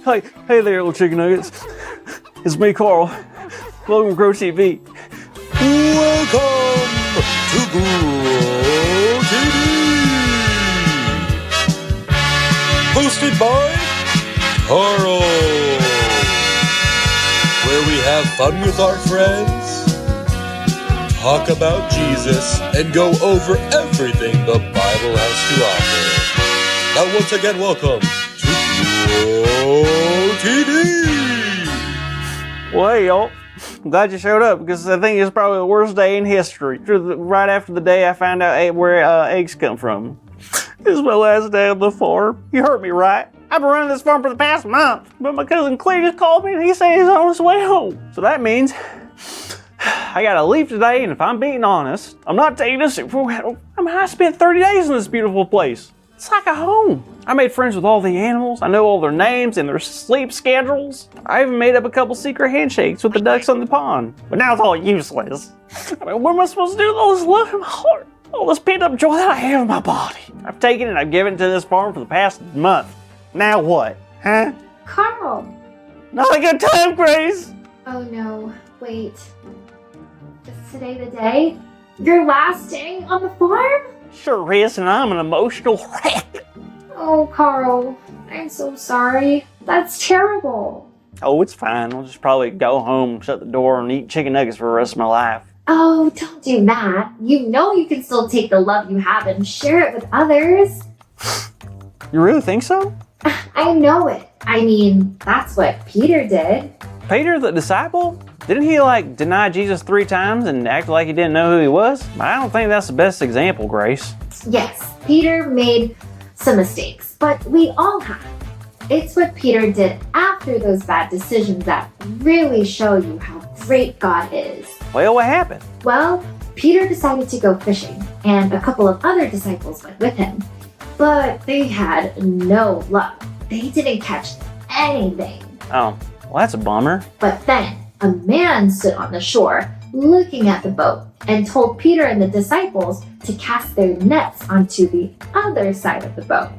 Hey there, little chicken nuggets. It's me, Carl. Welcome to Grow TV. Welcome to Grow TV. Hosted by Carl, where we have fun with our friends, talk about Jesus, and go over everything the Bible has to offer. Now, once again, welcome to Grow TV. Well, hey, y'all. I'm glad you showed up because I think it's probably the worst day in history. Right after the day I found out where eggs come from. This is my last day on the farm. You heard me right. I've been running this farm for the past month, but my cousin Clay just called me and he said he's on his way home. So that means I gotta leave today, and if I'm being honest, I'm not taking this super well. I spent 30 days in this beautiful place. It's like a home. I made friends with all the animals. I know all their names and their sleep schedules. I even made up a couple secret handshakes with the ducks on the pond. But now it's all useless. I mean, what am I supposed to do with all this love in my heart? All this pent up joy that I have in my body. I've taken it and I've given it to this farm for the past month. Now what? Huh? Carl! Not a good time, Grace! Oh no, wait. Is today the day? Your last day on the farm? Sure is, and I'm an emotional wreck. Oh, Carl, I'm so sorry. That's terrible. Oh, it's fine. I'll just probably go home, shut the door, and eat chicken nuggets for the rest of my life. Oh, don't do that. You know you can still take the love you have and share it with others. You really think so? I know it. I mean, that's what Peter did. Peter, the disciple? Didn't he, deny Jesus 3 times and act like he didn't know who he was? I don't think that's the best example, Grace. Yes, Peter made some mistakes, but we all have. It's what Peter did after those bad decisions that really show you how great God is. Well, what happened? Well, Peter decided to go fishing, and a couple of other disciples went with him. But they had no luck. They didn't catch anything. Oh, well, that's a bummer. But then a man stood on the shore looking at the boat and told Peter and the disciples to cast their nets onto the other side of the boat.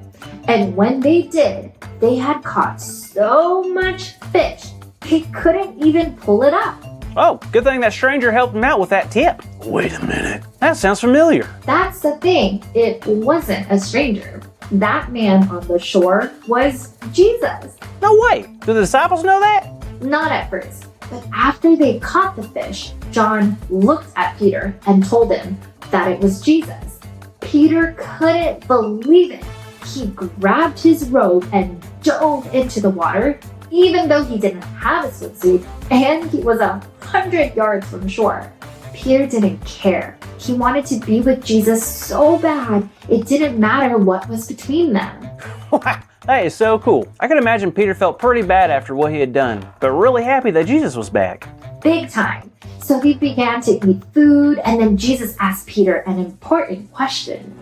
And when they did, they had caught so much fish, they couldn't even pull it up. Oh, good thing that stranger helped him out with that tip. Wait a minute. That sounds familiar. That's the thing. It wasn't a stranger. That man on the shore was Jesus. No way. Do the disciples know that? Not at first, but after they caught the fish, John looked at Peter and told him that it was Jesus. Peter couldn't believe it. He grabbed his robe and dove into the water, even though he didn't have a swimsuit and he was 100 yards from shore. Peter didn't care. He wanted to be with Jesus so bad, it didn't matter what was between them. Wow, that is so cool. I can imagine Peter felt pretty bad after what he had done, but really happy that Jesus was back. Big time. So he began to eat food, and then Jesus asked Peter an important question.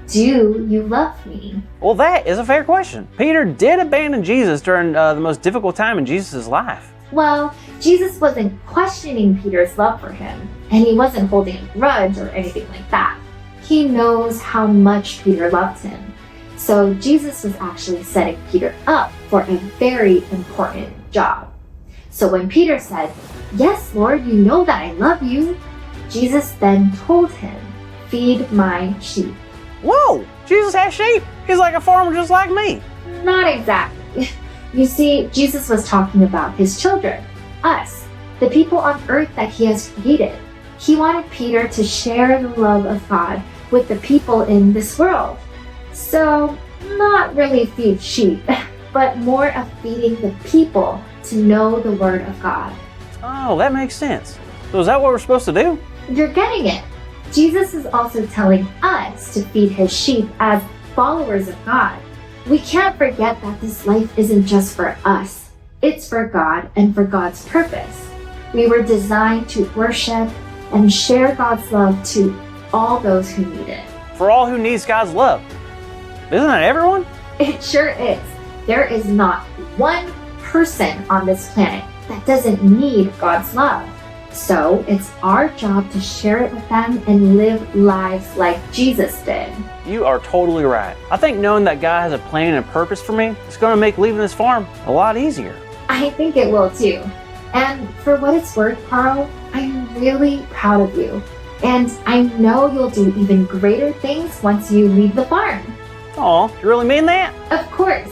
Do you love me? Well, that is a fair question. Peter did abandon Jesus during the most difficult time in Jesus' life. Well, Jesus wasn't questioning Peter's love for him, and he wasn't holding a grudge or anything like that. He knows how much Peter loved him. So Jesus was actually setting Peter up for a very important job. So when Peter said, "Yes, Lord, you know that I love you," Jesus then told him, "Feed my sheep." Whoa, Jesus has sheep. He's like a farmer just like me. Not exactly. You see, Jesus was talking about his children, us, the people on earth that he has created. He wanted Peter to share the love of God with the people in this world. So, not really feed sheep, but more of feeding the people to know the word of God. Oh, that makes sense. So is that what we're supposed to do? You're getting it. Jesus is also telling us to feed his sheep as followers of God. We can't forget that this life isn't just for us. It's for God and for God's purpose. We were designed to worship and share God's love to all those who need it. For all who needs God's love. Isn't that everyone? It sure is. There is not one person on this planet that doesn't need God's love. So it's our job to share it with them and live lives like Jesus did. you are totally right. I think knowing that God has a plan and a purpose for me is going to make leaving this farm a lot easier. I think it will too. And for what it's worth, Carl, I'm really proud of you. And I know you'll do even greater things once you leave the farm. Aw, you really mean that? Of course.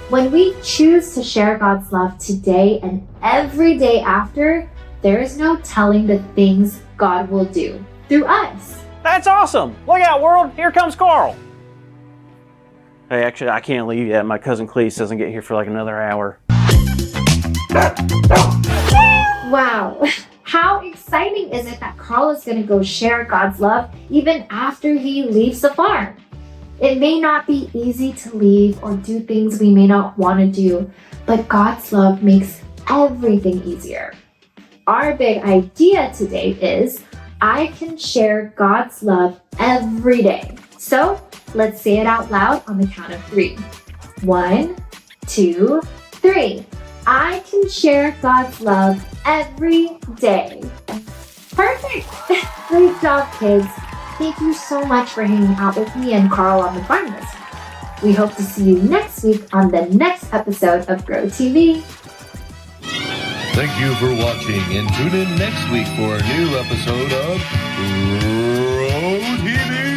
When we choose to share God's love today and every day after, there is no telling the things God will do through us. That's awesome! Look out, world! Here comes Carl! Hey, actually, I can't leave yet. My cousin Cleese doesn't get here for like another hour. Wow. How exciting is it that Carl is going to go share God's love even after he leaves the farm? It may not be easy to leave or do things we may not want to do, but God's love makes everything easier. Our big idea today is I can share God's love every day. So let's say it out loud on the count of 3. 1, 2, 3. I can share God's love every day. Perfect! Great job, kids. Thank you so much for hanging out with me and Carl on the farm this week. We hope to see you next week on the next episode of Grow TV. Thank you for watching, and tune in next week for a new episode of Grow TV.